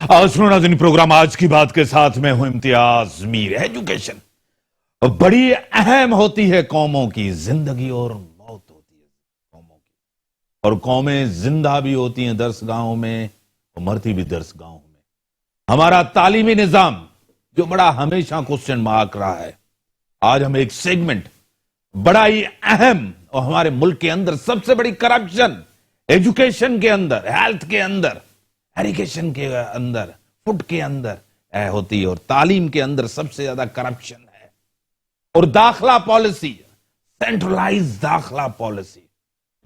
सुनो नाज़रीन, प्रोग्राम आज की बात के साथ में हूं इम्तियाज मीर। एजुकेशन बड़ी अहम होती है कौमों की, जिंदगी और मौत होती है कौमों की, और कौमें जिंदा भी होती हैं दरसगाहों में और मरती भी दरसगाहों में। हमारा तालीमी निजाम जो बड़ा हमेशा क्वेश्चन मार्क रहा है, आज हम एक सेगमेंट बड़ा ही अहम, और हमारे मुल्क के अंदर सबसे बड़ी करप्शन एजुकेशन के अंदर, हेल्थ के अंदर, एजुकेशन के अंदर, फूड के अंदर होती है, और तालीम के अंदर सबसे ज्यादा करप्शन है। और दाखला पॉलिसी, सेंट्रलाइज दाखला पॉलिसी,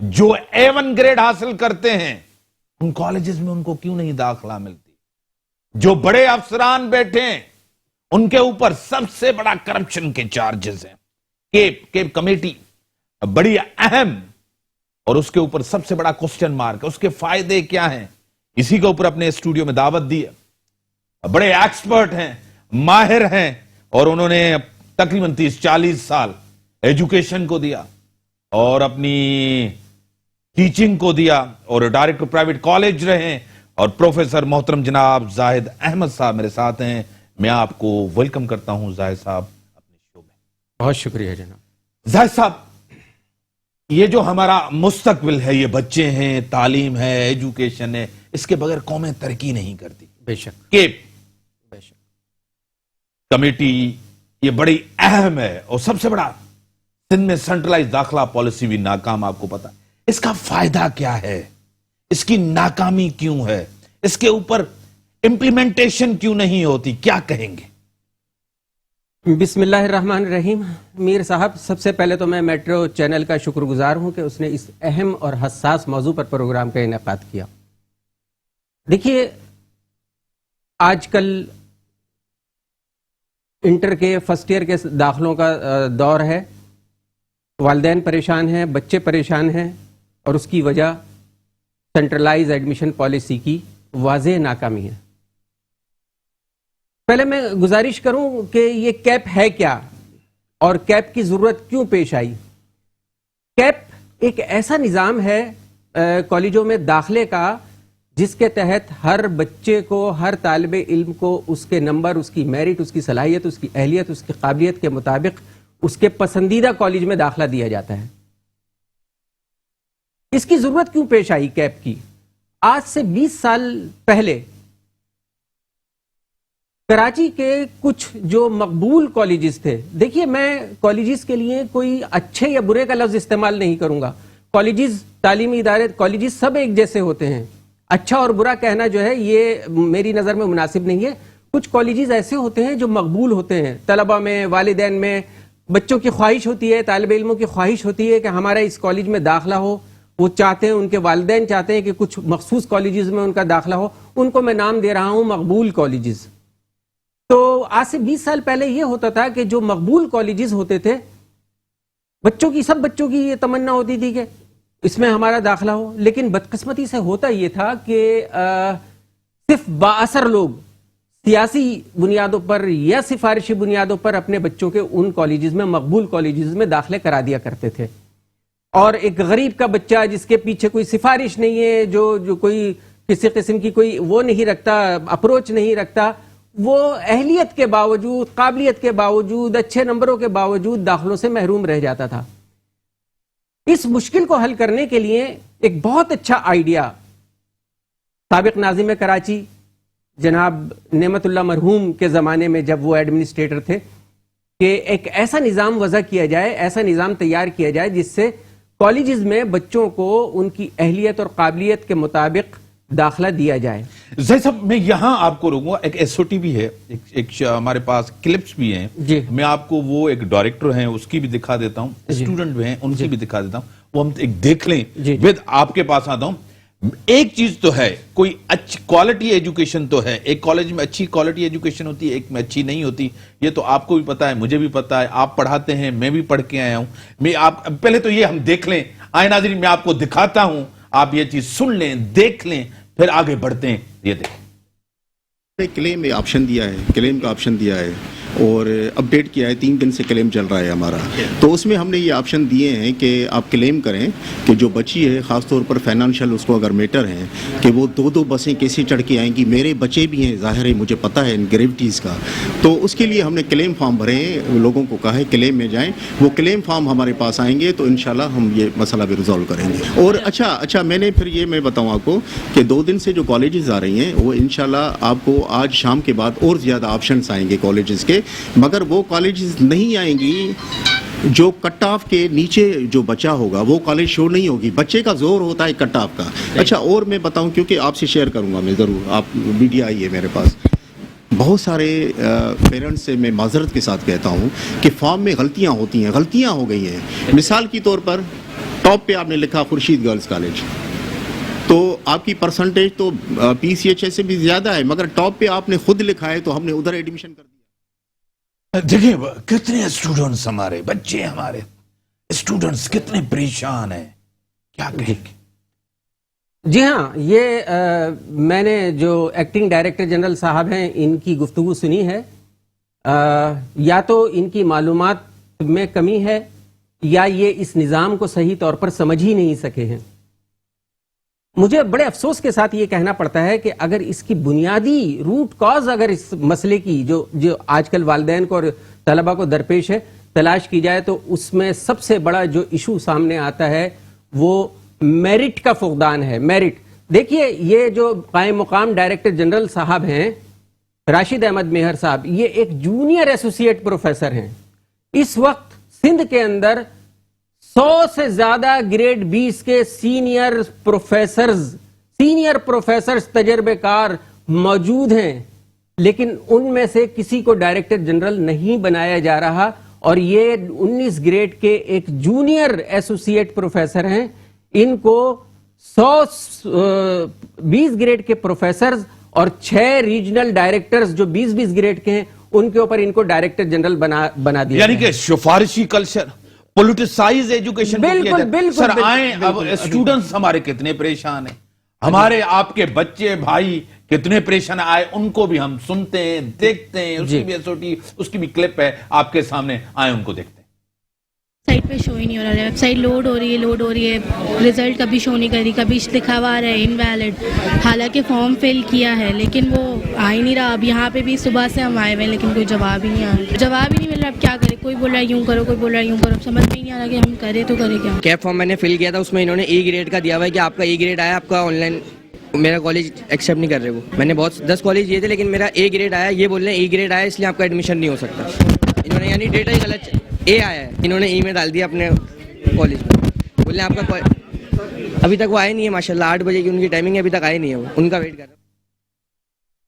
जो A1 ग्रेड हासिल करते हैं उन कॉलेजेस में उनको क्यों नहीं दाखला मिलती? जो बड़े अफसरान बैठे हैं उनके ऊपर सबसे बड़ा करप्शन के चार्जेस हैं। केप कमेटी बड़ी अहम, और उसके ऊपर सबसे बड़ा क्वेश्चन मार्क है। उसके फायदे क्या हैं, इसी के ऊपर अपने स्टूडियो में दावत दी है। बड़े एक्सपर्ट हैं, माहिर हैं, और उन्होंने तकरीबन 30-40 साल एजुकेशन को दिया और अपनी टीचिंग को दिया, और डायरेक्टर प्राइवेट कॉलेज रहे हैं। और प्रोफेसर मोहतरम जनाब जाहिद अहमद साहब मेरे साथ हैं। मैं आपको वेलकम करता हूं जाहिद साहब अपने शो में। बहुत शुक्रिया जनाब। जाहिद साहब, ये जो हमारा मुस्तकबिल है, ये बच्चे हैं, तालीम है, एजुकेशन है, इसके बगैर कौमें तरक्की नहीं करती। बेशक। केप बेशक कमेटी ये बड़ी अहम है, और सबसे बड़ा सिंध में सेंट्रलाइज दाखला पॉलिसी भी नाकाम, आपको पता है। इसका फायदा क्या है, इसकी नाकामी क्यों है, इसके ऊपर इंप्लीमेंटेशन क्यों नहीं होती, क्या कहेंगे? बिस्मिल्लाहिर्रहमानिर्रहीम। मीर साहब, सबसे पहले तो मैं मेट्रो चैनल का शुक्रगुजार हूं कि उसने इस अहम और हसास मौजू पर प्रोग्राम का इनेकाद किया। देखिए, आजकल इंटर के फर्स्ट ईयर के दाखलों का दौर है। वालिदैन परेशान हैं, बच्चे परेशान हैं, और उसकी वजह सेंट्रलाइज एडमिशन पॉलिसी की वाज़ेह नाकामी है। पहले मैं गुजारिश करूं कि ये कैप है क्या और कैप की जरूरत क्यों पेश आई। कैप एक ऐसा निज़ाम है कॉलेजों में दाखिले का जिसके तहत हर बच्चे को, हर तालिबे इल्म को उसके नंबर, उसकी मेरिट, उसकी सलाहियत, उसकी अहलियत, उसकी काबिलियत के मुताबिक उसके पसंदीदा कॉलेज में दाखिला दिया जाता है। इसकी जरूरत क्यों पेश आई कैप की? आज से 20 साल पहले कराची के कुछ जो मकबूल कॉलेजेस थे, देखिए मैं कॉलेजेस के लिए कोई अच्छे या बुरे का लफ्ज इस्तेमाल नहीं करूंगा। कॉलेजेस, तालीमी इदारे, कॉलेजेस सब एक जैसे होते हैं। अच्छा और बुरा कहना जो है ये मेरी नज़र में मुनासिब नहीं है। कुछ कॉलेजेस ऐसे होते हैं जो मकबूल होते हैं, तलबा में, वालिदैन में, बच्चों की ख्वाहिश होती है, तालिब इल्मों की ख्वाहिश होती है कि हमारा इस कॉलेज में दाखिला हो। वो चाहते हैं, उनके वालिदैन चाहते हैं कि कुछ मखसूस कॉलेजेस में उनका दाखिला हो। उनको मैं नाम दे रहा हूं मकबूल कॉलेजेस। तो आज से 20 साल पहले ये होता था कि जो मकबूल कॉलेजेस होते थे, बच्चों की, सब बच्चों की ये तमन्ना होती थी कि इसमें हमारा दाखिला हो। लेकिन बदकिस्मती से होता ये था कि सिर्फ बाअसर लोग सियासी बुनियादों पर या सिफारिशी बुनियादों पर अपने बच्चों के उन कॉलेजेस में, मकबूल कॉलेजेस में दाखिले करा दिया करते थे। और एक गरीब का बच्चा जिसके पीछे कोई सिफारिश नहीं है, जो कोई किसी किस्म की कोई वो नहीं रखता, अप्रोच नहीं रखता, वो अहलियत के बावजूद, काबिलियत के बावजूद, अच्छे नंबरों के बावजूद दाखिलों से महरूम रह जाता था। इस मुश्किल को हल करने के लिए एक बहुत अच्छा आइडिया साबिक नाज़िम कराची जनाब नेमतुल्लाह मरहूम के ज़माने में, जब वो एडमिनिस्ट्रेटर थे, कि एक ऐसा निज़ाम वज़ा किया जाए, ऐसा निज़ाम तैयार किया जाए जिससे कॉलेजेस में बच्चों को उनकी अहलियत और काबिलियत के मुताबिक दाखिला दिया जाए। जय साहब, मैं यहां आपको रोकूंगा। एक एसओटी भी है, एक हमारे पास क्लिप्स भी हैं जी। मैं आपको वो एक डायरेक्टर हैं उसकी भी दिखा देता हूं, स्टूडेंट भी हैं उनकी भी दिखा देता हूं, वो हम एक देख लें। विद आपके पास आता हूं। एक चीज तो है, कोई अच्छी क्वालिटी एजुकेशन तो है, एक कॉलेज में अच्छी क्वालिटी एजुकेशन होती है, एक में अच्छी नहीं होती। ये तो आपको भी पता है, मुझे भी पता है, आप पढ़ाते हैं, मैं भी पढ़ के आया हूं। मैं आप पहले तो ये हम देख लें। आए नाज़रीन, मैं आपको दिखाता हूं, आप ये चीज सुन लें, देख लें, फिर आगे बढ़ते हैं। ये देखें, क्लेम ऑप्शन दिया है, क्लेम का ऑप्शन दिया है। اور اپڈیٹ کیا ہے, 3 دن سے کلیم چل رہا ہے ہمارا. تو اس میں ہم نے یہ آپشن دیے ہیں کہ آپ کلیم کریں کہ جو بچی ہے, خاص طور پر فائنانشیل اس کو اگر میٹر ہیں, کہ وہ 2 بسیں کیسے چڑھ کے آئیں گی, میرے بچے بھی ہیں, ظاہر ہے مجھے پتہ ہے ان گریوٹیز کا. تو اس کے لیے ہم نے کلیم فارم بھرے ہیں, لوگوں کو کہا ہے کلیم میں جائیں, وہ کلیم فارم ہمارے پاس آئیں گے تو انشاءاللہ ہم یہ مسئلہ بھی ریزالو کریں گے. اور اچھا میں نے پھر یہ میں بتاؤں آپ کو کہ 2 دن سے جو کالجز آ رہی ہیں وہ انشاءاللہ آپ کو آج شام کے بعد اور زیادہ آپشنس آئیں گے کالجز کے, مگر وہ کالجز نہیں آئیں گی جو کٹ آف کے نیچے جو بچہ ہوگا وہ کالج شو نہیں ہوگی. بچے کا زور ہوتا ہے کٹ آف کا. اچھا اور میں بتاؤں, کیونکہ آپ سے شیئر کروں گا میں ضرور, آپ میڈیا آئی ہے میرے پاس, بہت سارے پیرنٹس سے میں معذرت کے ساتھ کہتا ہوں کہ فارم میں غلطیاں ہوتی ہیں, غلطیاں ہو گئی ہیں. مثال کی طور پر ٹاپ پہ آپ نے لکھا خورشید گرلز کالج, تو آپ کی پرسنٹیج تو PCHS سے بھی زیادہ ہے, مگر ٹاپ پہ آپ نے خود لکھا ہے تو ہم نے ادھر ایڈمیشن کر دیا. دیکھیں کتنے اسٹوڈنٹس, ہمارے بچے, ہمارے اسٹوڈنٹس کتنے پریشان ہیں, کیا کہیں گے؟ جی ہاں, یہ میں نے جو ایکٹنگ ڈائریکٹر جنرل صاحب ہیں ان کی گفتگو سنی ہے. یا تو ان کی معلومات میں کمی ہے یا یہ اس نظام کو صحیح طور پر سمجھ ہی نہیں سکے ہیں. مجھے بڑے افسوس کے ساتھ یہ کہنا پڑتا ہے کہ اگر اس کی بنیادی روٹ کاز اگر اس مسئلے کی جو آج کل والدین کو اور طلبہ کو درپیش ہے تلاش کی جائے تو اس میں سب سے بڑا جو ایشو سامنے آتا ہے وہ میرٹ کا فقدان ہے. میرٹ دیکھیے, یہ جو قائم مقام ڈائریکٹر جنرل صاحب ہیں راشد احمد میہر صاحب, یہ ایک جونیئر ایسوسیٹ پروفیسر ہیں. اس وقت سندھ کے اندر 100 سے زیادہ گریڈ 20 کے سینئر پروفیسرز تجربے کار موجود ہیں, لیکن ان میں سے کسی کو ڈائریکٹر جنرل نہیں بنایا جا رہا. اور یہ 19 گریڈ کے ایک جونیئر ایسوسیٹ پروفیسر ہیں, ان کو 20 گریڈ کے پروفیسرز اور 6 ریجنل ڈائریکٹرز جو 20 گریڈ کے ہیں ان کے اوپر ان کو ڈائریکٹر جنرل بنا دیا. یعنی کہ سفارشی کلچر, پولیٹیسائز ایجوکیشن. بالکل سر آئیں, اب اسٹوڈنٹس ہمارے کتنے پریشان ہیں, ہمارے آپ کے بچے بھائی کتنے پریشان آئے, ان کو بھی ہم سنتے ہیں, دیکھتے ہیں, اس کی بھی SOT, اس کی بھی کلپ ہے آپ کے سامنے, آئیں ان کو دیکھتے ہیں. سائٹ پہ شو ہی نہیں ہو رہا ہے, ویب سائٹ لوڈ ہو رہی ہے, رزلٹ کبھی شو نہیں کر رہی, کبھی لکھا ہوا ہے انویلڈ, حالانکہ فارم فل کیا ہے لیکن وہ آ ہی نہیں رہا. اب یہاں پہ بھی صبح سے ہم آئے ہوئے ہیں لیکن کوئی جواب ہی نہیں آ رہا, جواب ہی نہیں مل رہا. اب کیا کرے, کوئی بول رہا ہے یوں کرو, کوئی بول رہا ہے یوں کرو, سمجھ میں نہیں آ رہا کہ ہم کرے تو کرے کیا. کیپ فارم میں نے فل کیا تھا, اس میں انہوں نے E گریڈ کا دیا ہوا ہے کہ آپ کا E گریڈ آیا, آپ کا آن لائن, میرا کالج ایکسیپٹ نہیں کر رہے. وہ میں نے 10 کالج دیے تھے لیکن میرا A گریڈ آیا, یہ بول رہے ہیں E گریڈ آیا اس لیے آپ کا ایڈمیشن نہیں ہو سکتا. انہوں نے یعنی ڈیٹا ہی غلط, A آیا ہے, انہوں نے E میں ڈال دیا اپنے کالج میں, بول رہے ہیں آپ کا ابھی تک وہ آئے نہیں ہے. ماشاء اللہ 8 بجے کی ان کی ٹائمنگ ہے, ابھی تک آئے نہیں ہے, وہ ان کا ویٹ کر رہا.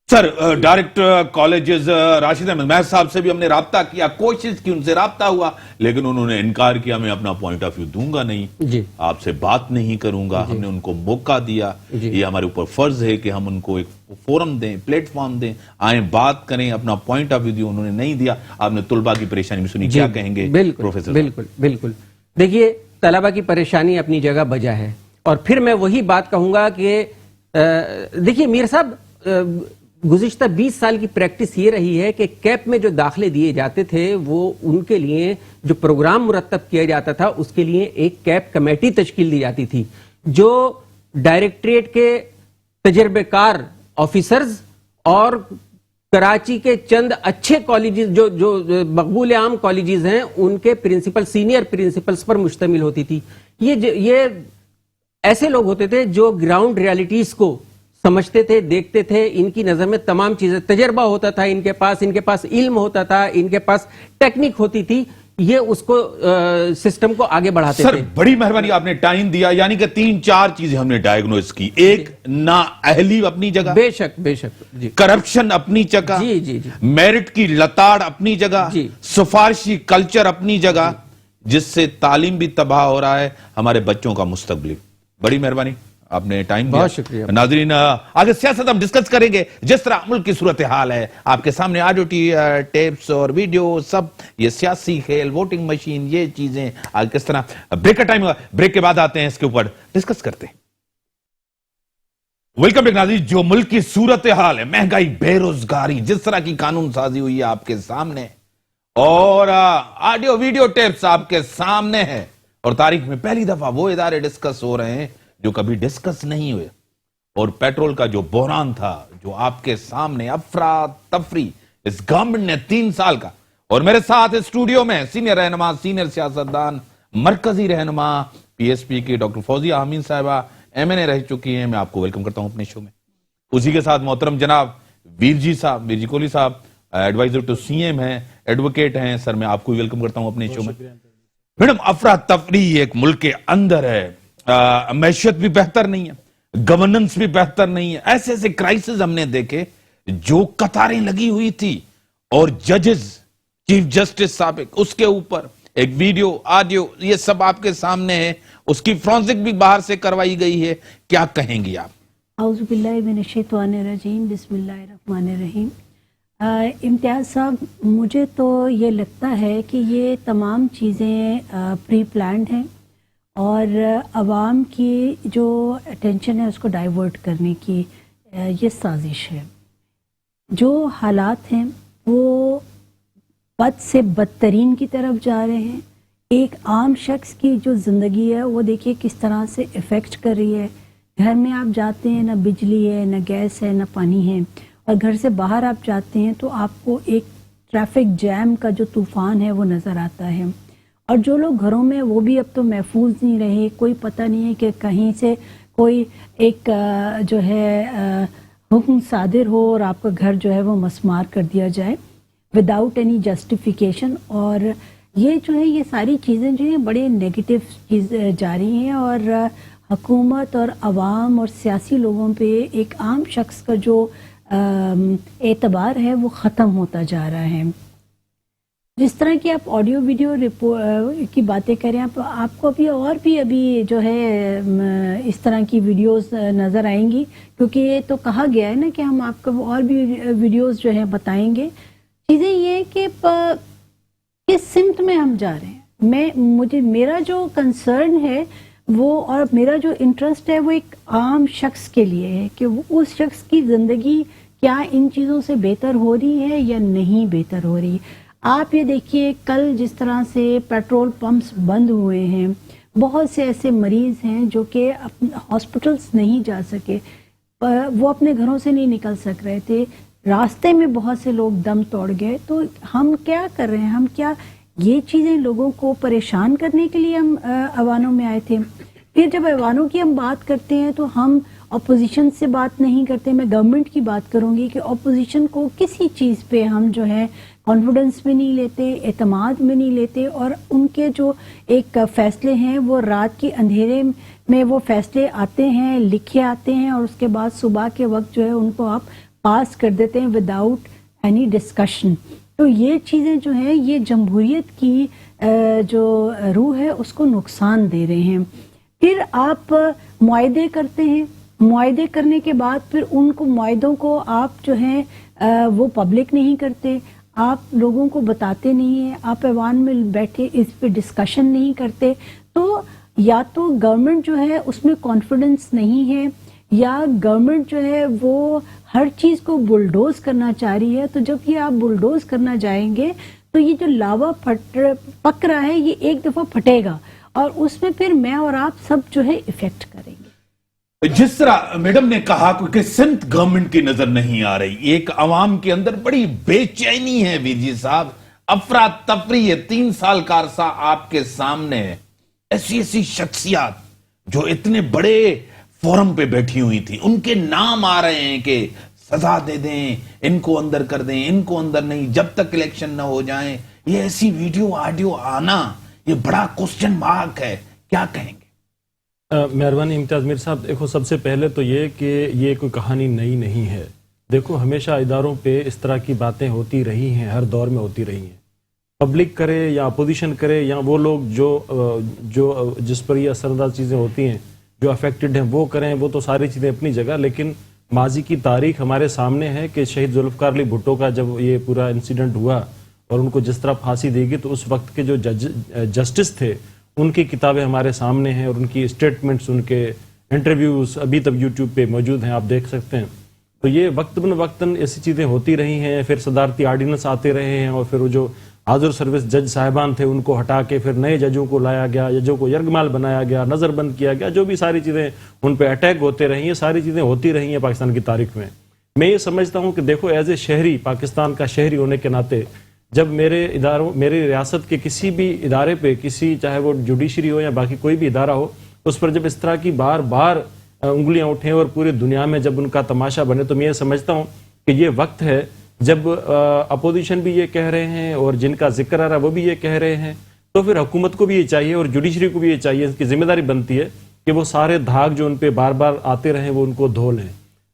سر ڈائریکٹر کالجز راشد احمد میہر صاحب سے بھی ہم نے رابطہ کیا, کوشش کی, ان سے رابطہ ہوا, لیکن انہوں نے انکار کیا, میں اپنا پوائنٹ آف ویو دوں گا نہیں, آپ سے بات نہیں کروں گا. ہم نے ان کو موقع دیا, یہ ہمارے اوپر فرض ہے کہ ہم ان کو ایک فورم دیں, پلیٹ فارم دیں, آئیں بات کریں, اپنا پوائنٹ آف ویو دیں. انہوں نے نہیں دیا. آپ نے طلبہ کی پریشانی بھی سنی, کیا کہیں گے پروفیسر؟ بالکل. دیکھیے, طلبہ کی پریشانی اپنی جگہ بجا ہے, اور پھر میں وہی بات کہوں گا کہ دیکھیے میر صاحب, گزشتہ 20 سال کی پریکٹس یہ رہی ہے کہ کیپ میں جو داخلے دیے جاتے تھے وہ ان کے لیے جو پروگرام مرتب کیا جاتا تھا اس کے لیے ایک کیپ کمیٹی تشکیل دی جاتی تھی, جو ڈائریکٹریٹ کے تجربے کار آفیسرز اور کراچی کے چند اچھے کالجز جو مقبول عام کالجز ہیں ان کے پرنسپل, سینئر پرنسپلز پر مشتمل ہوتی تھی. یہ ایسے لوگ ہوتے تھے جو گراؤنڈ ریالٹیز کو سمجھتے تھے, دیکھتے تھے, ان کی نظر میں تمام چیزیں, تجربہ ہوتا تھا ان کے پاس علم ہوتا تھا, ان کے پاس ٹیکنک ہوتی تھی, یہ اس کو سسٹم کو آگے بڑھاتے تھے. سر بڑی مہربانی, آپ نے ٹائم دیا, یعنی کہ 3-4 چیزیں ہم نے ڈائیگنوز کی. ایک, نااہلی اپنی جگہ, بے شک, کرپشن اپنی جگہ, میرٹ کی لتاڑ اپنی جگہ, سفارشی کلچر اپنی جگہ, جس سے تعلیم بھی تباہ ہو رہا ہے, ہمارے بچوں کا مستقبل. بڑی مہربانی, آپ نے ٹائم دیا. بہت شکریہ. ناظرین, آگے سیاست ہم ڈسکس کریں گے, جس طرح ملک کی صورتحال ہے آپ کے سامنے, آڈیو ٹیپس اور ویڈیو سب, یہ سیاسی کھیل, ووٹنگ مشین, یہ چیزیں آگے کس طرح. بریک کا ٹائم ہوگا, بریک کے بعد آتے ہیں اس کے اوپر ڈسکس کرتے ہیں. ویلکم بیک ناظرین. جو ملک کی صورتحال ہے, مہنگائی, بے روزگاری, جس طرح کی قانون سازی ہوئی ہے آپ کے سامنے, اور آڈیو ویڈیو ٹیپس آپ کے سامنے ہیں اور تاریخ میں پہلی دفعہ وہ ادارے ڈسکس ہو رہے ہیں جو کبھی ڈسکس نہیں ہوئے. اور پیٹرول کا جو بحران تھا جو آپ کے سامنے افراتفری اس گورنمنٹ نے 3 سال کا. اور میرے ساتھ اسٹوڈیو میں سینئر رہنما سینئر سیاستدان مرکزی رہنما پی ایس پی کی ڈاکٹر فوزیہ حمید صاحبہ MNA رہ چکی ہیں. میں آپ کو ویلکم کرتا ہوں اپنے شو میں. اسی کے ساتھ محترم جناب ویر جی کوہلی صاحب ایڈوائزر ٹو CM ہیں, ایڈوکیٹ ہیں. سر میں آپ کو ویلکم کرتا ہوں اپنے شو میں. میڈم افراتفری ایک ملک کے اندر ہے, معیشت بھی بہتر نہیں ہے, گورننس بھی بہتر نہیں ہے. ایسے ایسے کرائسس ہم نے دیکھے جو قطاریں لگی ہوئی تھی اور ججز چیف جسٹس سابق اس کے اوپر ایک ویڈیو آڈیو یہ سب آپ کے سامنے ہے, اس کی فرانسک بھی باہر سے کروائی گئی ہے. کیا کہیں گی آپ؟ اعوذ باللہ من الشیطان الرجیم, بسم اللہ الرحمن الرحیم. امتیاز صاحب, مجھے تو یہ لگتا ہے کہ یہ تمام چیزیں پری پلانڈ ہیں اور عوام کی جو اٹینشن ہے اس کو ڈائیورٹ کرنے کی یہ سازش ہے. جو حالات ہیں وہ بد سے بدترین کی طرف جا رہے ہیں. ایک عام شخص کی جو زندگی ہے وہ دیکھیے کس طرح سے افیکٹ کر رہی ہے. گھر میں آپ جاتے ہیں, نہ بجلی ہے, نہ گیس ہے, نہ پانی ہے, اور گھر سے باہر آپ جاتے ہیں تو آپ کو ایک ٹریفک جیم کا جو طوفان ہے وہ نظر آتا ہے. اور جو لوگ گھروں میں وہ بھی اب تو محفوظ نہیں رہے. کوئی پتہ نہیں ہے کہ کہیں سے کوئی ایک جو ہے حکم صادر ہو اور آپ کا گھر جو ہے وہ مسمار کر دیا جائے وداؤٹ اینی جسٹیفیکیشن. اور یہ جو ہے یہ ساری چیزیں جو ہیں بڑے نیگیٹو چیز جا رہی ہیں اور حکومت اور عوام اور سیاسی لوگوں پہ ایک عام شخص کا جو اعتبار ہے وہ ختم ہوتا جا رہا ہے. جس طرح کی آپ آڈیو ویڈیو کی باتیں کریں آپ کو ابھی جو ہے اس طرح کی ویڈیوز نظر آئیں گی, کیونکہ یہ تو کہا گیا ہے نا کہ ہم آپ کو اور بھی ویڈیوز جو ہیں بتائیں گے. چیزیں یہ کہ کس سمت میں ہم جا رہے ہیں. میرا جو کنسرن ہے وہ اور میرا جو انٹرسٹ ہے وہ ایک عام شخص کے لیے ہے کہ اس شخص کی زندگی کیا ان چیزوں سے بہتر ہو رہی ہے یا نہیں بہتر ہو رہی. آپ یہ دیکھیے کل جس طرح سے پیٹرول پمپس بند ہوئے ہیں, بہت سے ایسے مریض ہیں جو کہ ہاسپٹلس نہیں جا سکے, وہ اپنے گھروں سے نہیں نکل سک رہے تھے, راستے میں بہت سے لوگ دم توڑ گئے. تو ہم کیا کر رہے ہیں, ہم کیا یہ چیزیں لوگوں کو پریشان کرنے کے لیے ہم ایوانوں میں آئے تھے. پھر جب ایوانوں کی ہم بات کرتے ہیں تو ہم اپوزیشن سے بات نہیں کرتے. میں گورنمنٹ کی بات کروں گی کہ اپوزیشن کو کسی چیز پہ ہم جو ہے کانفیڈنس میں نہیں لیتے, اعتماد میں نہیں لیتے, اور ان کے جو ایک فیصلے ہیں وہ رات کے اندھیرے میں وہ فیصلے آتے ہیں, لکھے آتے ہیں, اور اس کے بعد صبح کے وقت جو ہے ان کو آپ پاس کر دیتے ہیں وداؤٹ اینی ڈسکشن. تو یہ چیزیں جو ہیں یہ جمہوریت کی جو روح ہے اس کو نقصان دے رہے ہیں. پھر آپ معاہدے کرتے ہیں, معاہدے کرنے کے بعد پھر ان کو معاہدوں کو آپ جو ہیں وہ پبلک نہیں کرتے, آپ لوگوں کو بتاتے نہیں ہیں, آپ ایوان میں بیٹھے اس پہ ڈسکشن نہیں کرتے. تو یا تو گورنمنٹ جو ہے اس میں کانفیڈنس نہیں ہے یا گورنمنٹ جو ہے وہ ہر چیز کو بلڈوز کرنا چاہ رہی ہے. تو جب یہ آپ بلڈوز کرنا جائیں گے تو یہ جو لاوا پک رہا ہے یہ ایک دفعہ پھٹے گا اور اس میں پھر میں اور آپ سب جو ہے افیکٹ کریں گے. جس طرح میڈم نے کہا کہ سمت گورنمنٹ کی نظر نہیں آ رہی, ایک عوام کے اندر بڑی بے چینی ہے. ویر جی صاحب, افراتفری ہے, 3 سال کا عرصہ آپ کے سامنے ہے. ایسی شخصیات جو اتنے بڑے فورم پہ بیٹھی ہوئی تھی ان کے نام آ رہے ہیں کہ سزا دے دیں, ان کو اندر کر دیں, ان کو اندر نہیں جب تک الیکشن نہ ہو جائیں. یہ ایسی ویڈیو آڈیو آنا یہ بڑا کوسچن مارک ہے. کیا کہیں گے؟ مہربانی امتیاز میر صاحب, دیکھو سب سے پہلے تو یہ کہ یہ کوئی کہانی نئی نہیں ہے. دیکھو ہمیشہ اداروں پہ اس طرح کی باتیں ہوتی رہی ہیں, ہر دور میں ہوتی رہی ہیں. پبلک کرے یا اپوزیشن کرے یا وہ لوگ جو جس پر یہ اثر انداز چیزیں ہوتی ہیں جو افیکٹڈ ہیں وہ کریں, وہ تو ساری چیزیں اپنی جگہ. لیکن ماضی کی تاریخ ہمارے سامنے ہے کہ شہید ذوالفقار علی بھٹو کا جب یہ پورا انسیڈنٹ ہوا اور ان کو جس طرح پھانسی دی گئی تو اس وقت کے جو جسٹس تھے ان کی کتابیں ہمارے سامنے ہیں اور ان کی اسٹیٹمنٹس, ان کے انٹرویوز ابھی تک یوٹیوب پہ موجود ہیں, آپ دیکھ سکتے ہیں. تو یہ وقتاً ایسی چیزیں ہوتی رہی ہیں. پھر صدارتی آرڈیننس آتے رہے ہیں اور پھر وہ جو हाजिर सर्विस जज साहिबान थे उनको हटा के फिर नए जजों को लाया गया, जजों को यरगमाल बनाया गया, नज़रबंद किया गया, जो भी सारी चीज़ें उन पे अटैक होते रही हैं, सारी चीज़ें होती रही हैं पाकिस्तान की तारीख में। मैं ये समझता हूँ कि देखो एज ए शहरी, पाकिस्तान का शहरी होने के नाते जब मेरी रियासत के किसी भी इदारे पे, किसी चाहे वो जुडिशरी हो या बाकी कोई भी इदारा हो, उस पर जब इस तरह की बार बार उंगलियां उठें और पूरी दुनिया में जब उनका तमाशा बने, तो मैं ये समझता हूँ कि ये वक्त है जब अपोजिशन भी ये कह रहे हैं और जिनका जिक्र आ रहा है वो भी ये कह रहे हैं, तो फिर हुकूमत को भी ये चाहिए और जुडिशरी को भी ये चाहिए, इसकी जिम्मेदारी बनती है कि वो सारे धाग जो उन पे बार बार आते रहे वो उनको धो लें।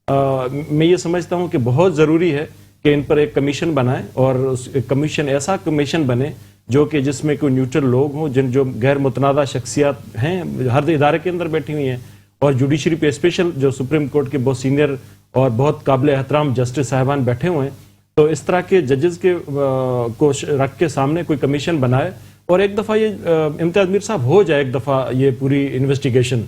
मैं ये समझता हूँ कि बहुत ज़रूरी है कि इन पर एक कमीशन बनाए और उस कमीशन ऐसा कमीशन बने जो कि जिसमें कोई न्यूट्रल लोग हों, जो गैर मुतनाज़ा शख्सियात हैं हर इदारे के अंदर बैठी हुई हैं, और जुडिशरी पे स्पेशल जो सुप्रीम कोर्ट के बहुत सीनियर और बहुत काबिल एहतराम जस्टिस साहिबान बैठे हुए हैं, तो इस तरह के जजेस के को रख के सामने कोई कमीशन बनाए और एक दफ़ा ये इम्तियाज़ मीर साहब हो जाए, एक दफ़ा ये पूरी इन्वेस्टिगेशन,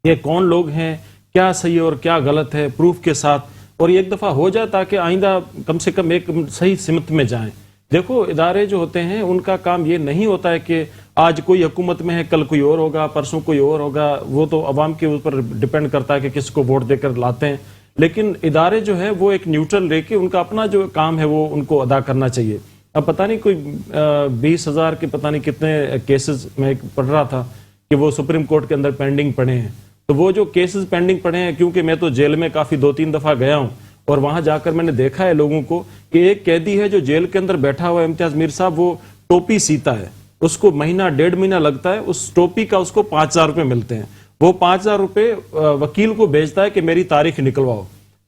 ये कौन लोग हैं, क्या सही और क्या गलत है, प्रूफ के साथ, और ये एक दफ़ा हो जाए ताकि आइंदा कम से कम एक सही सिमत में जाएं। देखो इदारे जो होते हैं उनका काम ये नहीं होता है कि आज कोई हुकूमत में है, कल कोई और होगा, परसों कोई और होगा, वो तो अवाम के ऊपर डिपेंड करता है कि किसको वोट देकर लाते हैं। लेकिन इदारे जो है वो एक न्यूट्रल रह के उनका अपना जो काम है वो उनको अदा करना चाहिए। अब पता नहीं कोई 20,000 के पता नहीं कितने केसेस में पढ़ रहा था कि वो सुप्रीम कोर्ट के अंदर पेंडिंग पड़े हैं, तो वो जो केसेस पेंडिंग पड़े हैं, क्योंकि मैं तो जेल में काफ़ी 2-3 दफ़ा गया हूँ और वहां जाकर मैंने देखा है लोगों को कि एक कैदी है जो जेल के अंदर बैठा हुआ है इम्तियाज मीर साहब, वो टोपी सीता है, उसको महीना 1.5 महीना लगता है, उस टोपी का उसको 5,000 रुपये मिलते हैं। वो 5,000 रुपये वकील को भेजता है कि मेरी तारीख निकलवाओ,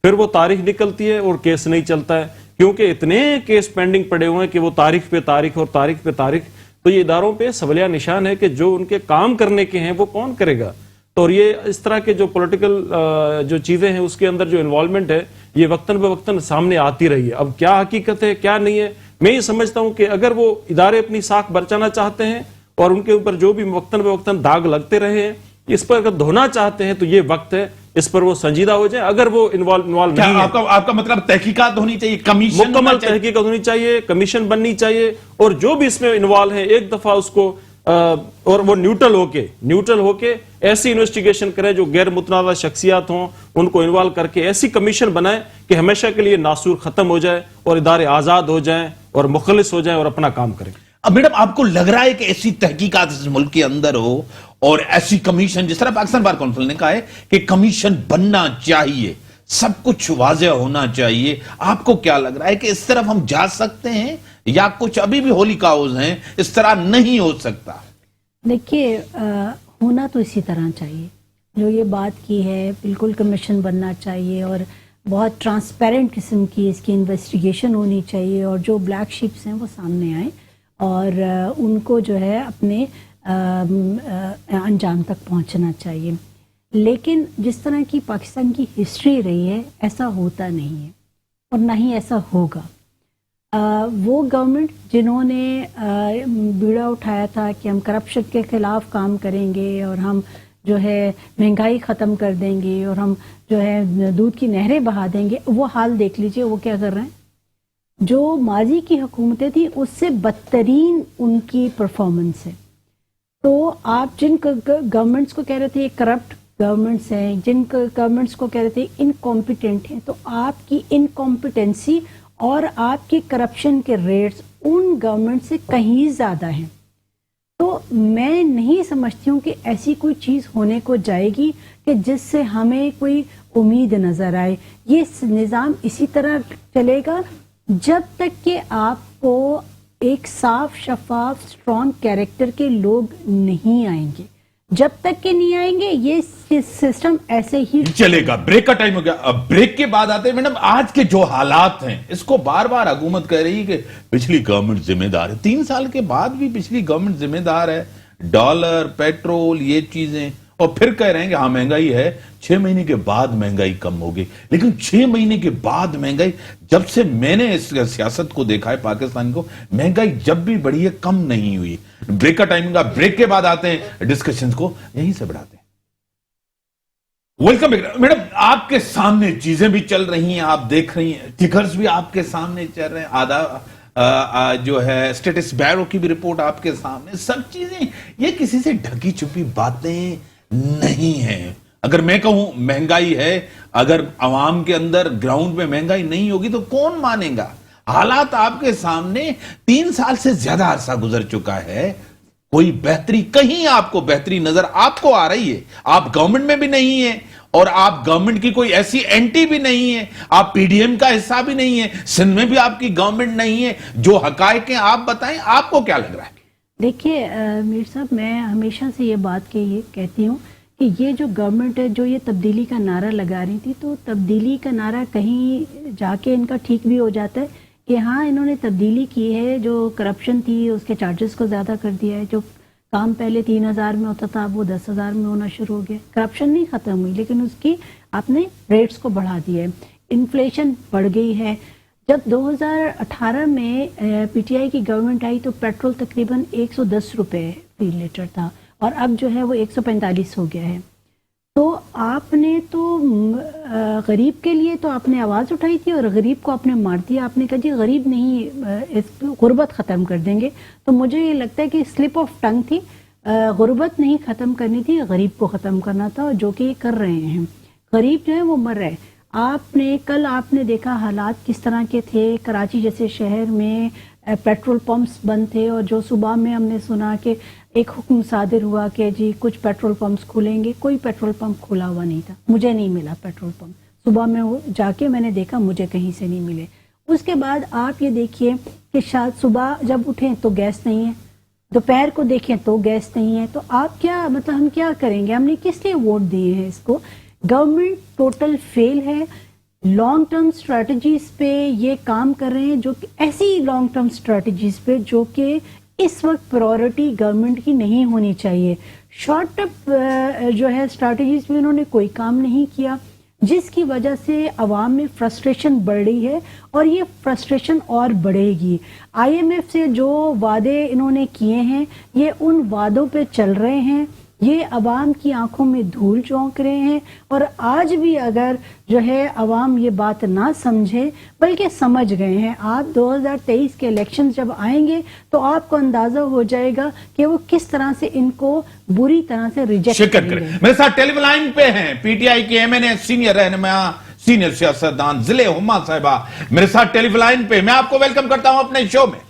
फिर वो तारीख निकलती है और केस नहीं चलता है, क्योंकि इतने केस पेंडिंग पड़े हुए हैं कि वो तारीख पे तारीख और तारीख पे तारीख। तो ये इदारों पे सवालिया निशान है कि जो उनके काम करने के हैं वो कौन करेगा। तो और ये इस तरह के जो पॉलिटिकल जो चीजें हैं उसके अंदर जो इन्वॉल्वमेंट है ये वक्तन ब वक्तन सामने आती रही है। अब क्या हकीकत है क्या नहीं है, मैं ये समझता हूं कि अगर वो इदारे अपनी साख बरचाना चाहते हैं और उनके ऊपर जो भी वक्तन ब वक्तन दाग लगते रहे हैं, इस पर अगर धोना चाहते हैं तो ये वक्त है इस पर वो संजीदा हो जाए। अगर वो इन्वॉल्व नहीं है, आपका मतलब तहकीकात होनी चाहिए, कमीशन मुकम्मल तहकीकात होनी चाहिए, कमीशन बननी चाहिए, और जो भी इसमें इन्वॉल्व है एक दफा उसको और वो न्यूट्रल होके ऐसी इन्वेस्टिगेशन करे जो गैर मुतनाज़ा शख्सियात हों, उनको इन्वॉल्व करके ऐसी कमीशन बनाए कि हमेशा के लिए नासूर खत्म हो जाए और इदारे आजाद हो जाएं और मुखलिस हो जाएं और अपना काम करें। अब मैडम आपको लग रहा है कि ऐसी तहकीकात इस मुल्क के अंदर हो और ऐसी कमीशन, जिस तरह पाकिस्तान बार काउंसिल ने कहा है कि कमीशन बनना चाहिए, सब कुछ वाज़ेह होना चाहिए, आपको क्या लग रहा है कि इस तरफ हम जा सकते हैं या कुछ अभी भी होली काउज हैं, इस तरह नहीं हो सकता? देखिए होना तो इसी तरह चाहिए, जो ये बात की है बिल्कुल कमीशन बनना चाहिए और बहुत ट्रांसपेरेंट किस्म की इसकी इन्वेस्टिगेशन होनी चाहिए और जो ब्लैक शिप्स हैं वो सामने आए और उनको जो है अपने अंजाम तक पहुंचना चाहिए। लेकिन जिस तरह की पाकिस्तान की हिस्ट्री रही है ऐसा होता नहीं है और ना ही ऐसा होगा। वो गवर्नमेंट जिन्होंने बीड़ा उठाया था कि हम करप्शन के खिलाफ काम करेंगे और हम जो है महंगाई ख़त्म कर देंगे और हम जो है दूध की नहरें बहा देंगे, वो हाल देख लीजिए वो क्या कर रहे हैं। जो माजी की हुकूमतें थी उससे बदतरीन उनकी परफॉर्मेंस है। तो आप जिन गवर्नमेंट्स को कह रहे थे ये करप्ट गवर्नमेंट्स हैं, जिन गवर्नमेंट्स को कह रहे थे इनकॉम्पिटेंट हैं, तो आपकी इनकॉम्पिटेंसी और आपकी करप्शन के रेट्स उन गवर्नमेंट से कहीं ज़्यादा हैं। तो मैं नहीं समझती हूँ कि ऐसी कोई चीज़ होने को जाएगी कि जिससे हमें कोई उम्मीद नज़र आए। ये निज़ाम इसी तरह चलेगा जब तक कि आपको एक साफ शफाफ स्ट्रॉन्ग कैरेक्टर के लोग नहीं आएंगे। जब तक के नहीं आएंगे ये सिस्टम ऐसे ही चलेगा। ब्रेक का टाइम हो गया, अब ब्रेक के बाद आते हैं मैडम आज के जो हालात हैं, इसको बार बार हुकूमत कह रही है कि पिछली गवर्नमेंट जिम्मेदार है। 3 साल के बाद भी पिछली गवर्नमेंट जिम्मेदार है, डॉलर पेट्रोल ये चीजें, और फिर कह रहे हैं कि हाँ महंगाई है, 6 महीने के बाद महंगाई कम होगी। लेकिन 6 महीने के बाद महंगाई, जब से मैंने इस सियासत को देखा है पाकिस्तान को, महंगाई जब भी बढ़ी है कम नहीं हुई। ब्रेक का टाइम का, ब्रेक के बाद आते हैं डिस्कशंस को यहीं से बढ़ाते हैं। Welcome back. मैडम आपके सामने चीजें भी चल रही हैं, आप देख रही हैं, फिगर्स भी आपके सामने चल रहे हैं। आधा जो है स्टेटस बैरो की भी रिपोर्ट आपके सामने, सब चीजें ये किसी से ढकी छुपी बातें नहीं है। अगर मैं कहूं महंगाई है, अगर आवाम के अंदर ग्राउंड में महंगाई नहीं होगी तो कौन मानेगा? हालात आपके सामने, 3 साल से ज्यादा अरसा गुजर चुका है, कोई बेहतरी, कहीं आपको बेहतरी नजर आपको आ रही है? आप गवर्नमेंट में भी नहीं है और आप गवर्नमेंट की कोई ऐसी एंटी भी नहीं है, आप पीडीएम का हिस्सा भी नहीं है, सिंध में भी आपकी गवर्नमेंट नहीं है। जो हकायक हैं आप बताएं, आपको क्या लग रहा है? देखिए मीर साहब, मैं हमेशा से ये बात कहती हूँ कि ये जो गवर्नमेंट है जो ये तब्दीली का नारा लगा रही थी, तो तब्दीली का नारा कहीं जाके इनका ठीक भी हो जाता है कि हाँ इन्होंने तब्दीली की है, जो करप्शन थी उसके चार्जेस को ज़्यादा कर दिया है, जो काम पहले 3,000 में होता था वो 10,000 में होना शुरू हो गया। करप्शन नहीं ख़त्म हुई लेकिन उसकी आपने रेट्स को बढ़ा दिया है, इन्फ्लेशन बढ़ गई है। जब 2018 में पीटीआई की गवर्नमेंट आई तो पेट्रोल तकरीबन 110 रुपये फी लीटर था और अब जो है वो 145 हो गया है। तो आपने तो गरीब के लिए तो आपने आवाज़ उठाई थी और गरीब को आपने मार दिया। आपने कहा जी गरीब नहीं, इस गुर्बत ख़त्म कर देंगे। तो मुझे ये लगता है कि स्लिप ऑफ टंग थी, गुर्बत नहीं ख़त्म करनी थी, गरीब को ख़त्म करना था, जो कि कर रहे हैं। गरीब जो है वो मर रहे। कल आपने देखा हालात किस तरह के थे। कराची जैसे शहर में पेट्रोल पंप्स बंद थे और जो सुबह में हमने सुना कि एक हुक्म सादिर हुआ कि जी कुछ पेट्रोल पंप्स खुलेंगे, कोई पेट्रोल पंप खुला हुआ नहीं था। मुझे नहीं मिला पेट्रोल पंप, सुबह में जाके मैंने देखा, मुझे कहीं से नहीं मिले। उसके बाद आप ये देखिए कि शायद सुबह जब उठें तो गैस नहीं है, दोपहर को देखें तो गैस नहीं है। तो आप क्या मतलब हम क्या करेंगे? हमने किस लिए वोट दिए हैं इसको? गवर्नमेंट टोटल फेल है। लॉन्ग टर्म स्ट्रेटजीज पे ये काम कर रहे हैं, जो कि ऐसी लॉन्ग टर्म स्ट्रेटजीज पे जो कि इस वक्त प्रायोरिटी गवर्नमेंट की नहीं होनी चाहिए। शॉर्ट टर्म जो है स्ट्रेटजीज में उन्होंने कोई काम नहीं किया, जिसकी वजह से अवाम में फ्रस्ट्रेशन बढ़ रही है और ये फ्रस्ट्रेशन और बढ़ेगी। IMF से जो वादे इन्होंने किए हैं ये उन वादों पे चल रहे हैं, ये अवाम की आंखों में धूल झोंक रहे हैं। और आज भी अगर जो है अवाम ये बात ना समझे बल्कि समझ गए हैं, आप 2023 के इलेक्शन जब आएंगे तो आपको अंदाजा हो जाएगा कि वो किस तरह से इनको बुरी तरह से रिजेक्ट करेंगे। मेरे साथ टेलीफोन लाइन पे हैं पीटीआई के MNA सीनियर रहनुमा, सीनियर सियासतदान जिले हुम्मा साहिबा मेरे साथ टेलीफोन लाइन पे। मैं आपको वेलकम करता हूं अपने शो में।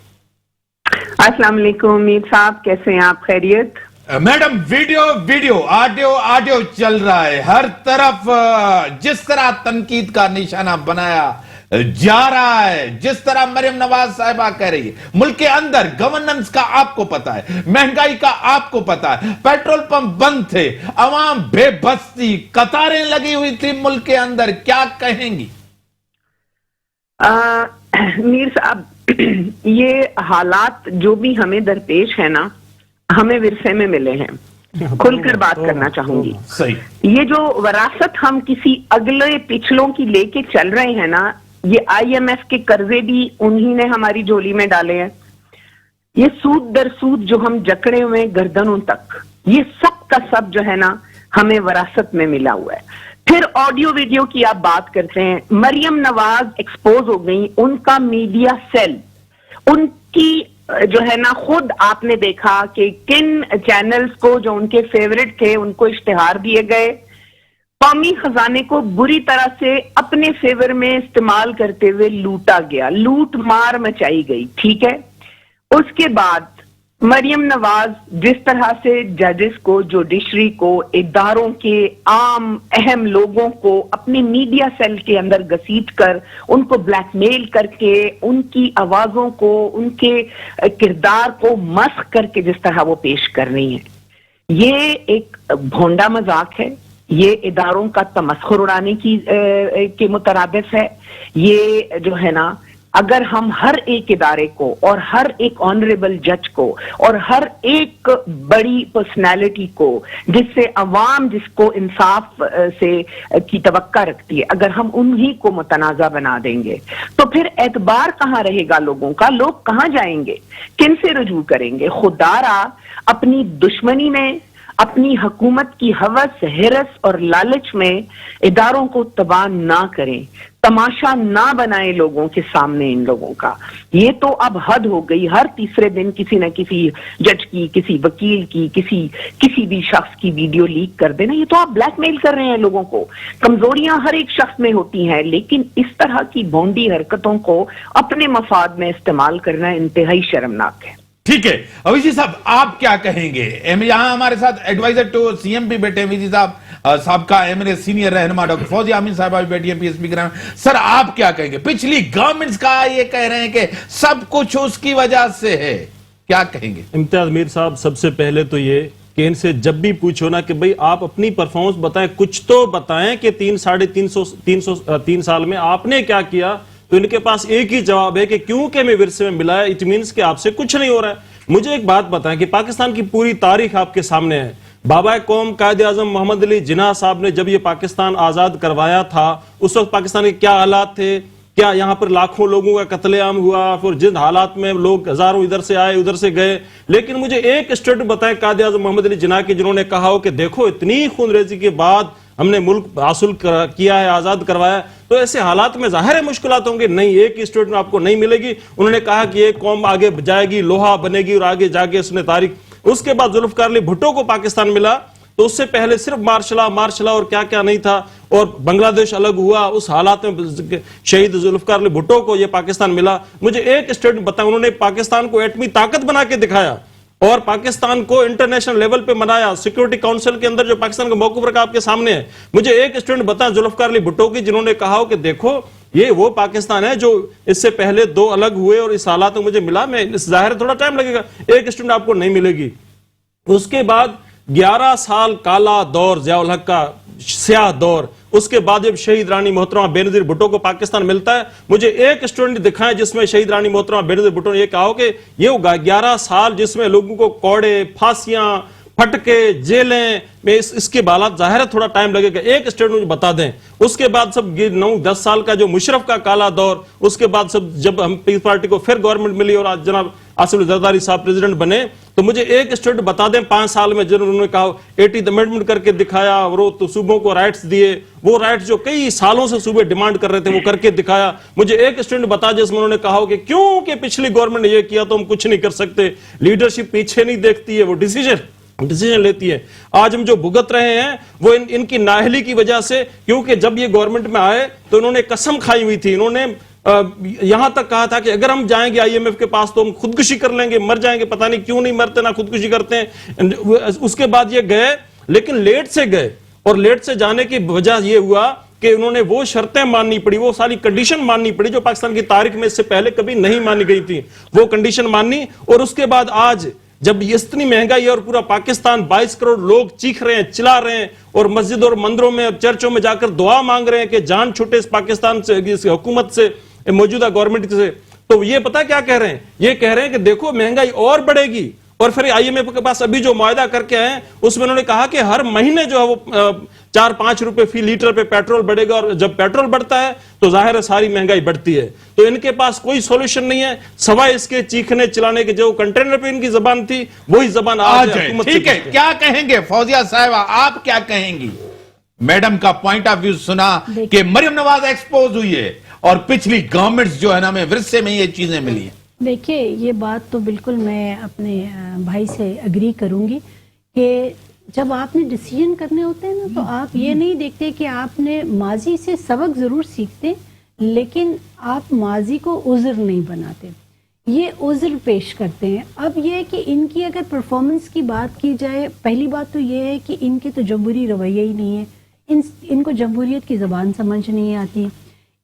अस्सलाम वालेकुम मीर साहब, कैसे हैं आप? खैरियत? मैडम, वीडियो ऑडियो चल रहा है हर तरफ। जिस तरह तनकीद का निशाना बनाया जा रहा है, जिस तरह मरियम नवाज साहिबा कह रही है, मुल्क के अंदर गवर्नेंस का आपको पता है, महंगाई का आपको पता है, पेट्रोल पंप बंद थे, अवाम बेबस थी, कतारें लगी हुई थी मुल्क के अंदर, क्या कहेंगी? मीर साहब, ये हालात जो भी हमें दरपेश है ना, हमें विरसे में मिले हैं। खुलकर बात करना चाहूंगी। सही। ये जो विरासत हम किसी अगले पिछलों की लेके चल रहे हैं ना, ये IMF के कर्जे भी उन्हीं ने हमारी झोली में डाले हैं। ये सूद दर सूद जो हम जकड़े हुए हैं गर्दनों तक, ये सब का सब जो है ना हमें विरासत में मिला हुआ है। फिर ऑडियो वीडियो की आप बात करते हैं, मरियम नवाज एक्सपोज हो गई, उनका मीडिया सेल, उनकी जो है ना, खुद आपने देखा कि किन चैनल्स को जो उनके फेवरेट थे उनको इश्तिहार दिए गए, कौमी खजाने को बुरी तरह से अपने फेवर में इस्तेमाल करते हुए लूटा गया, लूट मार मचाई गई। ठीक है, उसके बाद मरियम नवाज जिस तरह से जजेस को, जुडिशरी को, इदारों के आम अहम लोगों को अपने मीडिया सेल के अंदर घसीट कर उनको ब्लैकमेल करके उनकी आवाजों को, उनके किरदार को मस्ख करके जिस तरह वो पेश कर रही हैं, ये एक भोंडा मजाक है, ये इदारों का तमस्खुर उड़ाने की के मुतरादिफ है। ये जो है ना, अगर हम हर एक इदारे को और हर एक ऑनरेबल जज को और हर एक बड़ी पर्सनालिटी को जिससे अवाम जिसको इंसाफ से की तवक्का रखती है, अगर हम उन्हीं को मुतनाज़ा बना देंगे तो फिर एतबार कहाँ रहेगा लोगों का? लोग कहाँ जाएंगे? किन से रुजू करेंगे? खुदारा अपनी दुश्मनी में, अपनी हुकूमत की हवस, हिरस और लालच में इदारों को तबाह ना करें, तमाशा ना बनाए लोगों के सामने इन लोगों का। ये तो अब हद हो गई, हर तीसरे दिन किसी न किसी जज की, किसी वकील की, किसी भी शख्स की वीडियो लीक कर देना, ये तो आप ब्लैकमेल कर रहे हैं लोगों को। कमजोरियां हर एक शख्स में होती हैं, लेकिन इस तरह की भोंडी हरकतों को अपने मफाद में इस्तेमाल करना इंतहाई शर्मनाक है। ठीक है अभिजीत साहब, आप क्या कहेंगे? यहाँ हमारे साथ एडवाइजर टू सीएम भी बैठे अभिजीत साहब, सबका एमएनए सीनियर रहनुमा डॉक्टर फौजिया अमीन साहब भी बैठी है पीएसपी ग्राम। सर आप क्या कहेंगे? पिछली गवर्नमेंट्स का ये कह रहे हैं कि सब कुछ उसकी वजह से है, क्या कहेंगे? इम्तियाज मीर साहब, सबसे पहले तो ये कि इनसे जब भी पूछो ना कि भाई आप अपनी परफॉर्मेंस बताएं, कुछ तो बताएं कि 3 साल में आपने क्या किया, तो इनके पास एक ही जवाब है कि क्योंकि मैं विरसे में मिला है, इट मीन्स कि आपसे कुछ नहीं हो रहा है। मुझे एक बात बताएं कि पाकिस्तान की पूरी तारीख आपके सामने है। बाबा कौम कायदे आजम मोहम्मद अली जिन्ना साहब ने जब ये पाकिस्तान आजाद करवाया था, उस वक्त पाकिस्तान के क्या हालात थे? क्या यहाँ पर लाखों लोगों का कत्लेआम हुआ? फिर जिन हालात में लोग हजारों इधर से आए उधर से गए, लेकिन मुझे एक स्टेटमेंट बताएं कायदे आजम मोहम्मद अली जिन्ना की, जिन्होंने कहा हो कि देखो इतनी खूनरेजी के बाद हमने मुल्क हासिल किया है, आजाद करवाया, तो ऐसे हालात में जाहिर है मुश्किलात होंगे। नहीं, एक स्टेटमेंट आपको नहीं मिलेगी। उन्होंने कहा कि ये कौम आगे जाएगी, लोहा बनेगी और आगे जाके उसने तारीख। उसके बाद जुल्फकार अली भुट्टो को पाकिस्तान मिला, तो उससे पहले सिर्फ मार्शल और क्या क्या नहीं था, और बांग्लादेश अलग हुआ, उस हालात में शहीद जुल्फकार अली भुट्टो को ये पाकिस्तान मिला। मुझे एक स्टेटमेंट बताएं, उन्होंने पाकिस्तान को एटमी ताकत बना के दिखाया और पाकिस्तान को इंटरनेशनल लेवल पे मनाया, सिक्योरिटी काउंसिल के अंदर जो पाकिस्तान का मौक़िफ़ रखा आपके सामने है। मुझे एक स्टेटमेंट बताएं जुल्फकार अली भुट्टो की, जिन्होंने कहा हो कि देखो ये वो पाकिस्तान है जो इससे पहले 2 अलग हुए और इस हालात में मुझे मिला, मैं इस जाहिर थोड़ा टाइम लगेगा, एक स्टेटमेंट आपको नहीं मिलेगी। उसके बाद 11 साल काला दौर, ज़ियाउल हक का स्याह दौर, उसके बाद जब शहीद रानी मोहतरमा बेनज़ीर भुट्टो को पाकिस्तान मिलता है, मुझे एक स्टूडेंट दिखाएं जिसमें शहीद रानी मोहतरमा बेनज़ीर भुट्टो ने यह कहा हो कि ये 11 साल जिसमें लोगों को कोड़े, फांसियां, फटके, जेलें में इसके बालात जाहिर है थोड़ा टाइम लगेगा, एक स्टेटमेंट मुझे बता दें। उसके बाद सब 9-10 साल का जो मुशर्रफ का काला दौर, उसके बाद सब जब हम पीपल्स पार्टी को फिर गवर्नमेंट मिली और आज जनाब आसिफ अली जरदारी साहब प्रेसिडेंट बने, तो मुझे एक स्टेट बता दें 5 साल में जिन्होंने कहा 80th अमेंडमेंट करके दिखाया, वो तो सूबों को राइट्स दिए, वो राइट्स जो कई सालों से सूबे डिमांड कर रहे थे वो करके दिखाया। मुझे एक स्टेट बता जिसमें उन्होंने कहा हो कि क्योंकि पिछली गवर्नमेंट ने ये किया तो हम कुछ नहीं कर सकते। लीडरशिप पीछे नहीं देखती है, वो डिसीजन लेती है। आज हम जो भुगत रहे हैं वो इनकी नाअहली की वजह से, क्योंकि जब ये गवर्नमेंट में आए तो इन्होंने कसम खाई हुई थी, इन्होंने यहां तक कहा था कि अगर हम जाएंगे आईएमएफ के पास तो हम खुदकुशी कर लेंगे, मर जाएंगे, पता नहीं क्यों नहीं मरते ना खुदकुशी करते हैं। उसके बाद ये गए, लेकिन लेट से गए, और लेट से जाने की वजह ये हुआ कि उन्होंने वो शर्तें माननी पड़ी, वो सारी कंडीशन माननी पड़ी जो पाकिस्तान की तारीख में इससे पहले कभी नहीं मानी गई थी, वो कंडीशन माननी। और उसके बाद आज जब इतनी महंगाई है और पूरा पाकिस्तान 22 करोड़ लोग चीख रहे हैं, चिल्ला रहे हैं, और मस्जिद और मंदिरों में, चर्चों में जाकर दुआ मांग रहे हैं कि जान छूटे इस पाकिस्तान से, इस हुकूमत से, मौजूदा गवर्नमेंट से, तो ये पता क्या कह रहे हैं? ये कह रहे हैं कि देखो महंगाई और बढ़ेगी। और फिर आईएमएफ के पास अभी जो मुआहदा करके आए उसमें उन्होंने कहा कि हर महीने जो है वो 4-5 रुपए फी लीटर पे पेट्रोल बढ़ेगा, और जब पेट्रोल बढ़ता है तो जाहिर है सारी महंगाई बढ़ती है। तो इनके पास कोई सॉल्यूशन नहीं है सवाए इसके चीखने चिल्लाने के। जो कंटेनर पे इनकी जबान थी वही जबान आज है। ठीक है, क्या कहेंगे फौजिया साहिबा, आप क्या कहेंगी? मैडम का पॉइंट ऑफ व्यू सुना कि मरियम नवाज एक्सपोज हुई है और पिछली गवर्नमेंट्स जो है ना, में विरसे में ये चीजें मिली है। देखिए, ये बात तो बिल्कुल मैं अपने भाई से एग्री करूंगी कि जब आपने डिसीजन करने होते हैं ना, तो आप ये नहीं देखते कि आपने माजी से सबक ज़रूर सीखते, लेकिन आप माजी को उज़्र नहीं बनाते, ये उज़्र पेश करते हैं। अब ये है कि इनकी अगर परफॉर्मेंस की बात की जाए, पहली बात तो ये है कि इनके तो जमहूरी रवैया ही नहीं है, इनको जमहूरियत की ज़बान समझ नहीं आती।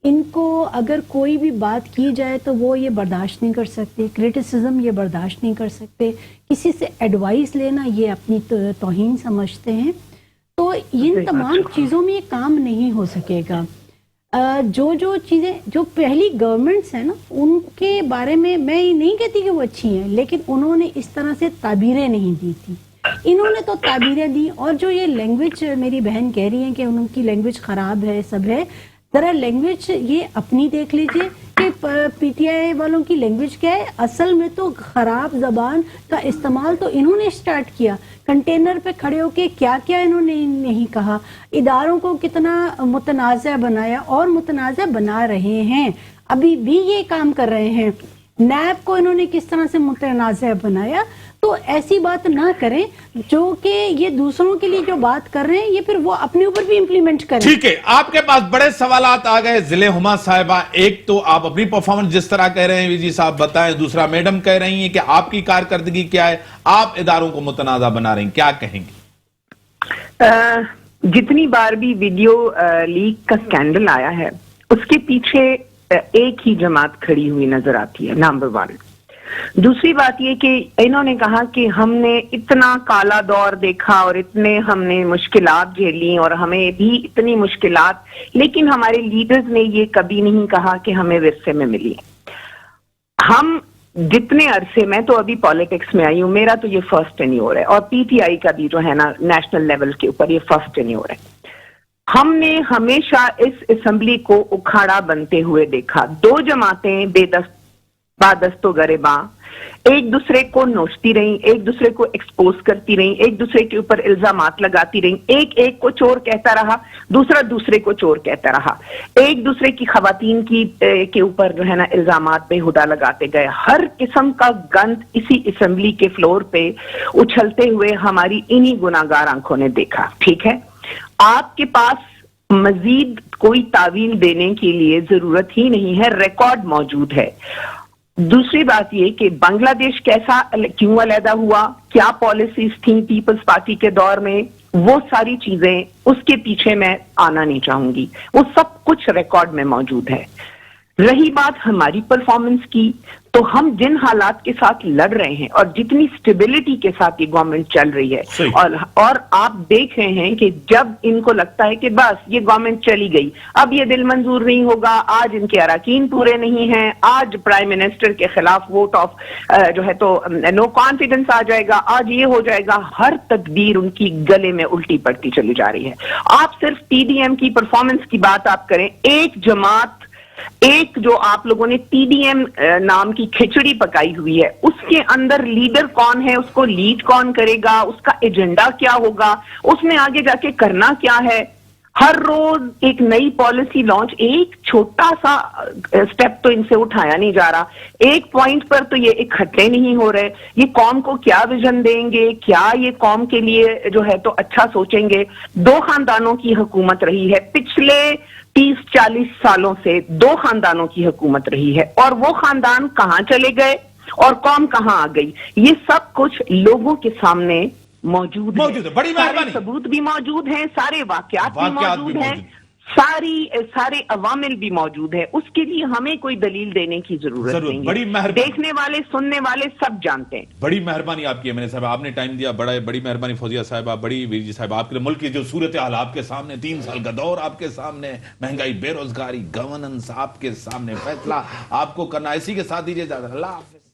इनको अगर कोई भी बात की जाए तो वो ये बर्दाश्त नहीं कर सकते, क्रिटिसिज्म ये बर्दाश्त नहीं कर सकते, किसी से एडवाइस लेना ये अपनी तौहीन समझते हैं। तो इन तमाम चीज़ों में ये काम नहीं हो सकेगा। जो चीज़ें जो पहली गवर्नमेंट्स हैं ना, उनके बारे में मैं ये नहीं कहती कि वो अच्छी हैं, लेकिन उन्होंने इस तरह से ताबीरें नहीं दी थी, इन्होंने तो ताबीरें दी। और जो ये लैंग्वेज मेरी बहन कह रही है कि उनकी लैंग्वेज ख़राब है, सब है, ذرا لینگویج یہ اپنی دیکھ لیجئے کہ پی ٹی آئی والوں کی لینگویج کیا ہے. اصل میں تو خراب زبان کا استعمال تو انہوں نے اسٹارٹ کیا. کنٹینر پہ کھڑے ہو کے کیا کیا انہوں نے نہیں کہا. اداروں کو کتنا متنازع بنایا اور متنازع بنا رہے ہیں, ابھی بھی یہ کام کر رہے ہیں. نیب کو انہوں نے کس طرح سے متنازع بنایا. تو ایسی بات نہ کریں جو کہ یہ دوسروں کے لیے جو بات کر رہے ہیں یہ پھر وہ اپنے اوپر بھی امپلیمنٹ کریں. ٹھیک ہے, آپ کے پاس بڑے سوالات آ گئے ضلع ہما صاحبہ. ایک تو آپ اپنی پرفارمنس جس طرح کہہ رہے ہیں وی جی صاحب بتائیں, دوسرا میڈم کہہ رہی ہیں کہ آپ کی کارکردگی کیا ہے, آپ اداروں کو متنازع بنا رہی ہیں, کیا کہیں گے؟ جتنی بار بھی ویڈیو لیک کا سکینڈل آیا ہے اس کے پیچھے ایک ہی جماعت کھڑی ہوئی نظر آتی ہے, نمبر 1. دوسری بات یہ کہ انہوں نے کہا کہ ہم نے اتنا کالا دور دیکھا اور اتنے ہم نے مشکلات جھیلی اور ہمیں بھی اتنی مشکلات, لیکن ہمارے لیڈرز نے یہ کبھی نہیں کہا کہ ہمیں ورثے میں ملی. ہم جتنے عرصے میں تو ابھی پالیٹکس میں آئی ہوں, میرا تو یہ فرسٹ ٹینیور ہے, اور پی ٹی آئی کا بھی جو ہے نا نیشنل لیول کے اوپر یہ فرسٹ ٹینیور ہے. ہم نے ہمیشہ اس اسمبلی کو اکھاڑا بنتے ہوئے دیکھا. 2 جماعتیں بادست و گریباں ایک دوسرے کو نوچتی رہیں, ایک دوسرے کو ایکسپوز کرتی رہیں, ایک دوسرے کے اوپر الزامات لگاتی رہیں. ایک کو چور کہتا رہا, دوسرا دوسرے کو چور کہتا رہا, ایک دوسرے کی خواتین کے اوپر جو ہے نا الزامات بے ہدا لگاتے گئے. ہر قسم کا گند اسی اسمبلی کے فلور پہ اچھلتے ہوئے ہماری انہی گناہگار آنکھوں نے دیکھا. ٹھیک ہے, آپ کے پاس مزید کوئی تعویل دینے کے لیے ضرورت ہی نہیں ہے, ریکارڈ موجود ہے. دوسری بات یہ کہ بنگلہ دیش کیسا کیوں علیحدہ ہوا, کیا پالیسیز تھیں پیپلز پارٹی کے دور میں, وہ ساری چیزیں اس کے پیچھے میں آنا نہیں چاہوں گی, وہ سب کچھ ریکارڈ میں موجود ہے. رہی بات ہماری پرفارمنس کی, تو ہم جن حالات کے ساتھ لڑ رہے ہیں اور جتنی سٹیبلٹی کے ساتھ یہ گورنمنٹ چل رہی ہے, اور آپ دیکھ رہے ہیں کہ جب ان کو لگتا ہے کہ بس یہ گورنمنٹ چلی گئی, اب یہ دل منظور نہیں ہوگا, آج ان کے اراکین پورے نہیں ہیں, آج پرائم منسٹر کے خلاف ووٹ آف جو ہے تو نو کانفیڈنس آ جائے گا, آج یہ ہو جائے گا, ہر تدبیر ان کی گلے میں الٹی پڑتی چلی جا رہی ہے. آپ صرف پی ڈی ایم کی پرفارمنس کی بات آپ کریں, ایک جماعت, ایک جو آپ لوگوں نے ٹی ڈی ایم نام کی کھچڑی پکائی ہوئی ہے, اس کے اندر لیڈر کون ہے, اس کو لیڈ کون کرے گا, اس کا ایجنڈا کیا ہوگا, اس میں آگے جا کے کرنا کیا ہے. ہر روز ایک نئی پالیسی لانچ, ایک چھوٹا سا سٹیپ تو ان سے اٹھایا نہیں جا رہا, ایک پوائنٹ پر تو یہ اکٹھے نہیں ہو رہے. یہ قوم کو کیا ویژن دیں گے, کیا یہ قوم کے لیے جو ہے تو اچھا سوچیں گے. 2 خاندانوں کی حکومت رہی ہے پچھلے 30-40 سالوں سے, 2 خاندانوں کی حکومت رہی ہے, اور وہ خاندان کہاں چلے گئے اور قوم کہاں آ گئی, یہ سب کچھ لوگوں کے سامنے موجود ہے. بڑی مہربانی, ثبوت بھی موجود ہیں, سارے واقعات بھی موجود ہیں, سارے عوامل بھی موجود ہے. اس کے لیے ہمیں کوئی دلیل دینے کی ضرورت نہیں ہے. بڑی مہربانی, دیکھنے والے سننے والے سب جانتے ہیں. بڑی مہربانی آپ کی ہے, میں نے صاحب آپ نے ٹائم دیا, بڑی مہربانی فوزیہ صاحبہ, بڑی ویر جی صاحب, آپ کے ملک کی جو صورتحال آپ کے سامنے, 3 سال کا دور آپ کے سامنے, مہنگائی, بے روزگاری, گورننس آپ کے سامنے, فیصلہ آپ کو کرنا. اسی کے ساتھ دیجیے اجازت, اللہ حافظ.